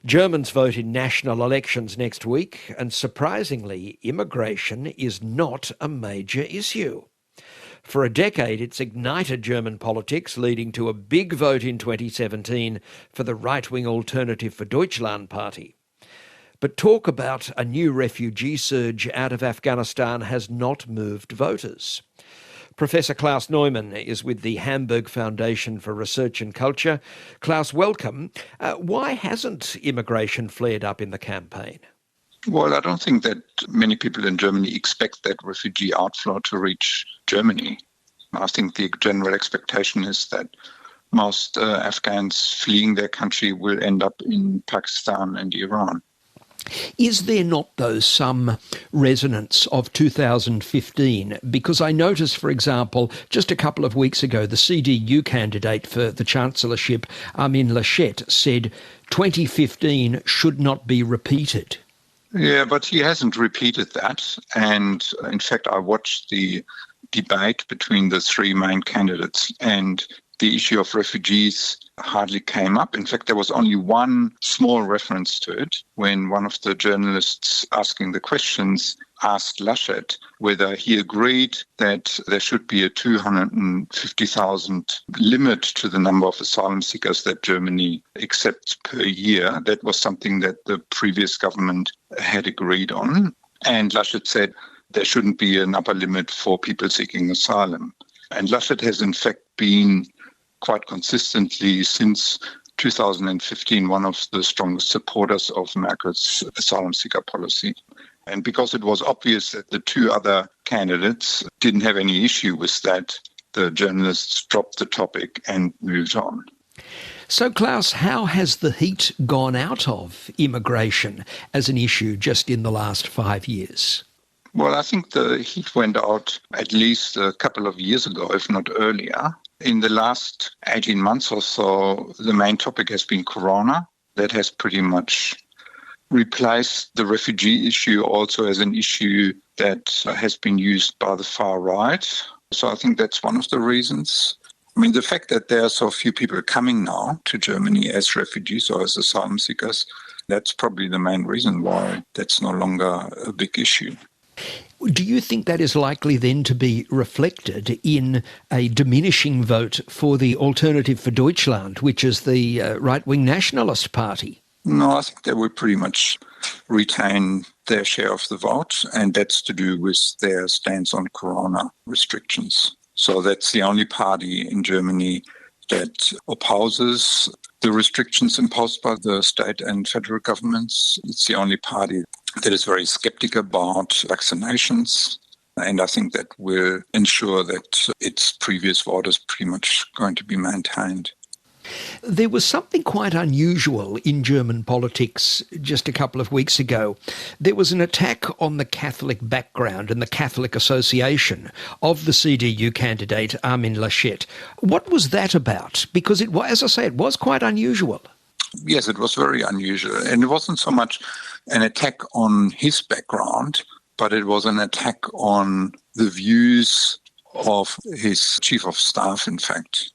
Germans vote in national elections next week, and surprisingly, immigration is not a major issue. For a decade, it's ignited German politics, leading to a big vote in 2017 for the right-wing Alternative for Deutschland party. But talk about a new refugee surge out of Afghanistan has not moved voters. Professor Klaus Neumann is with the Hamburg Foundation for Research and Culture. Klaus, welcome. Why hasn't immigration flared up in the campaign? Well, I don't think that many people in Germany expect that refugee outflow to reach Germany. I think the general expectation is that most Afghans fleeing their country will end up in Pakistan and Iran. Is there not, though, some resonance of 2015? Because I noticed, for example, just a couple of weeks ago, the CDU candidate for the chancellorship, Armin Laschet, said 2015 should not be repeated. Yeah, but he hasn't repeated that. And in fact, I watched the debate between the three main candidates, and the issue of refugees hardly came up. In fact, there was only one small reference to it when one of the journalists asking the questions asked Laschet whether he agreed that there should be a 250,000 limit to the number of asylum seekers that Germany accepts per year. That was something that the previous government had agreed on. And Laschet said there shouldn't be an upper limit for people seeking asylum. And Laschet has in fact been quite consistently since 2015 one of the strongest supporters of Merkel's asylum seeker policy. And because it was obvious that the two other candidates didn't have any issue with that, the journalists dropped the topic and moved on. So, Klaus, how has the heat gone out of immigration as an issue just in the last 5 years? Well, I think the heat went out at least a couple of years ago, if not earlier. In the last 18 months or so, the main topic has been Corona. That has pretty much replaced the refugee issue also as an issue that has been used by the far right. So I think that's one of the reasons. I mean, the fact that there are so few people coming now to Germany as refugees or as asylum seekers, that's probably the main reason why that's no longer a big issue. Do you think that is likely then to be reflected in a diminishing vote for the Alternative for Deutschland, which is the right-wing nationalist party? No, I think they will pretty much retain their share of the vote, and that's to do with their stance on corona restrictions. So that's the only party in Germany that opposes the restrictions imposed by the state and federal governments. It's the only party that is very skeptical about vaccinations. And I think that will ensure that its previous vote is pretty much going to be maintained. There was something quite unusual in German politics just a couple of weeks ago. There was an attack on the Catholic background and the Catholic association of the CDU candidate Armin Laschet. What was that about? Because it was, as I say, it was quite unusual. Yes, it was very unusual. And it wasn't so much an attack on his background, but it was an attack on the views of his chief of staff, in fact.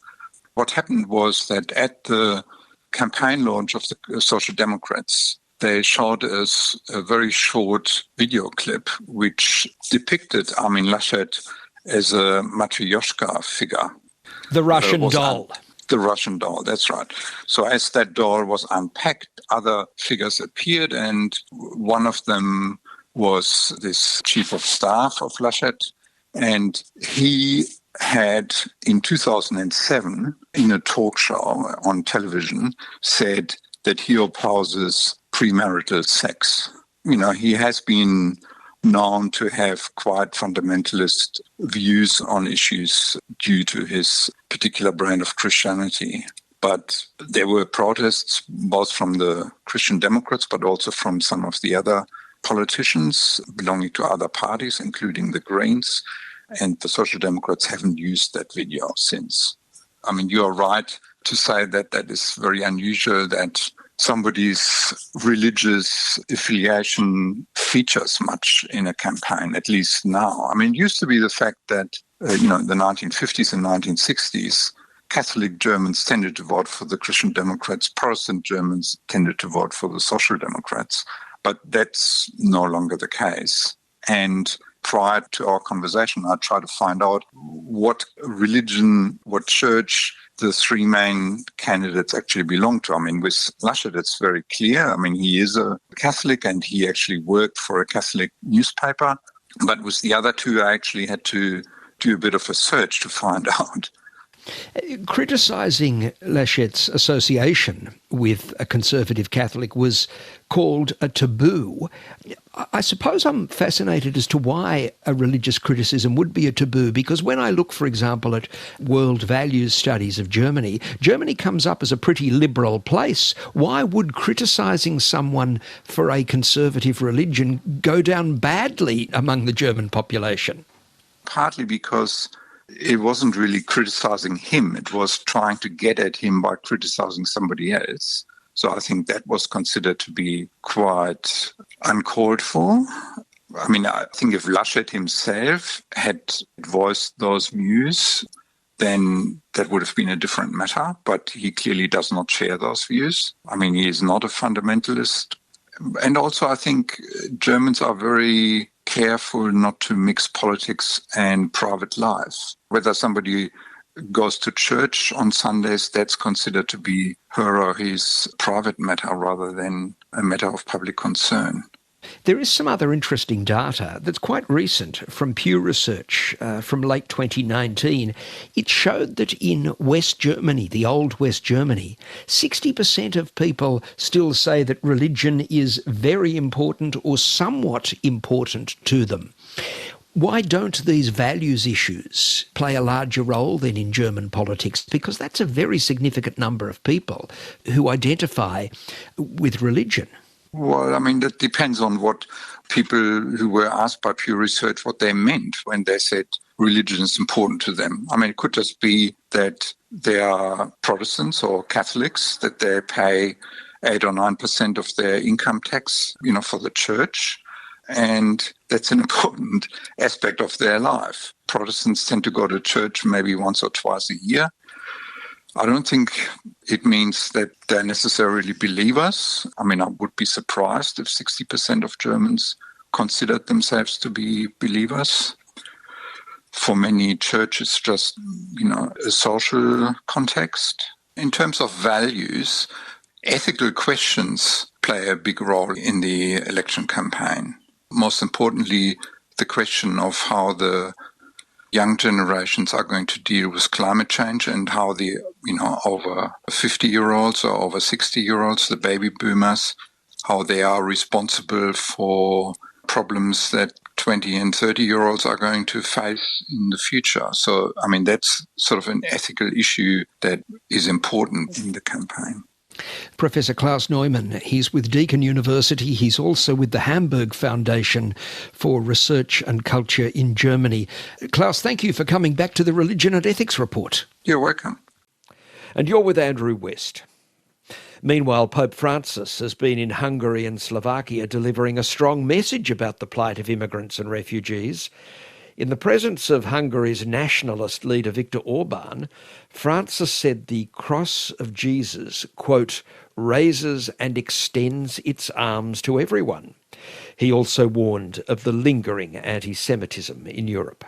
What happened was that at the campaign launch of the Social Democrats, they showed us a very short video clip which depicted Armin Laschet as a Matryoshka figure. The Russian doll. The Russian doll, that's right. So as that doll was unpacked, other figures appeared, and one of them was this chief of staff of Laschet. And he had, in 2007, in a talk show on television, said that he opposes premarital sex. You know, he has been known to have quite fundamentalist views on issues due to his particular brand of Christianity. But there were protests both from the Christian Democrats, but also from some of the other politicians belonging to other parties, including the Greens. And the Social Democrats haven't used that video since. I mean, you are right to say that that is very unusual that somebody's religious affiliation features much in a campaign, at least now. I mean, it used to be the fact that, in the 1950s and 1960s, Catholic Germans tended to vote for the Christian Democrats, Protestant Germans tended to vote for the Social Democrats. But that's no longer the case. And prior to our conversation, I tried to find out what religion, what church the three main candidates actually belong to. I mean, with Laschet, it's very clear. I mean, he is a Catholic and he actually worked for a Catholic newspaper. But with the other two, I actually had to do a bit of a search to find out. Criticising Laschet's association with a conservative Catholic was called a taboo. I suppose I'm fascinated as to why a religious criticism would be a taboo, because when I look, for example, at world values studies of Germany, Germany comes up as a pretty liberal place. Why would criticising someone for a conservative religion go down badly among the German population? Partly because it wasn't really criticizing him. It was trying to get at him by criticizing somebody else. So I think that was considered to be quite uncalled for. I mean, I think if Laschet himself had voiced those views, then that would have been a different matter. But he clearly does not share those views. I mean, he is not a fundamentalist. And also, I think Germans are very careful not to mix politics and private life. Whether somebody goes to church on Sundays, that's considered to be her or his private matter rather than a matter of public concern. There is some other interesting data that's quite recent from Pew Research from late 2019. It showed that in West Germany, the old West Germany, 60% of people still say that religion is very important or somewhat important to them. Why don't these values issues play a larger role then in German politics? Because that's a very significant number of people who identify with religion. Well, I mean, that depends on what people who were asked by Pew Research, what they meant when they said religion is important to them. I mean, it could just be that they are Protestants or Catholics, that they pay 8 or 9% of their income tax, for the church. And that's an important aspect of their life. Protestants tend to go to church maybe once or twice a year. I don't think it means that they're necessarily believers. I mean, I would be surprised if 60% of Germans considered themselves to be believers. For many, church is just, a social context. In terms of values, ethical questions play a big role in the election campaign. Most importantly, the question of how the young generations are going to deal with climate change and how the, over 50-year-olds or over 60-year-olds, the baby boomers, how they are responsible for problems that 20 and 30-year-olds are going to face in the future. So, I mean, that's sort of an ethical issue that is important in the campaign. Professor Klaus Neumann, he's with Deakin University. He's also with the Hamburg Foundation for Research and Culture in Germany. Klaus, thank you for coming back to the Religion and Ethics Report. You're welcome. And you're with Andrew West. Meanwhile, Pope Francis has been in Hungary and Slovakia delivering a strong message about the plight of immigrants and refugees. In the presence of Hungary's nationalist leader Viktor Orban, Francis said the cross of Jesus, quote, raises and extends its arms to everyone. He also warned of the lingering anti-Semitism in Europe.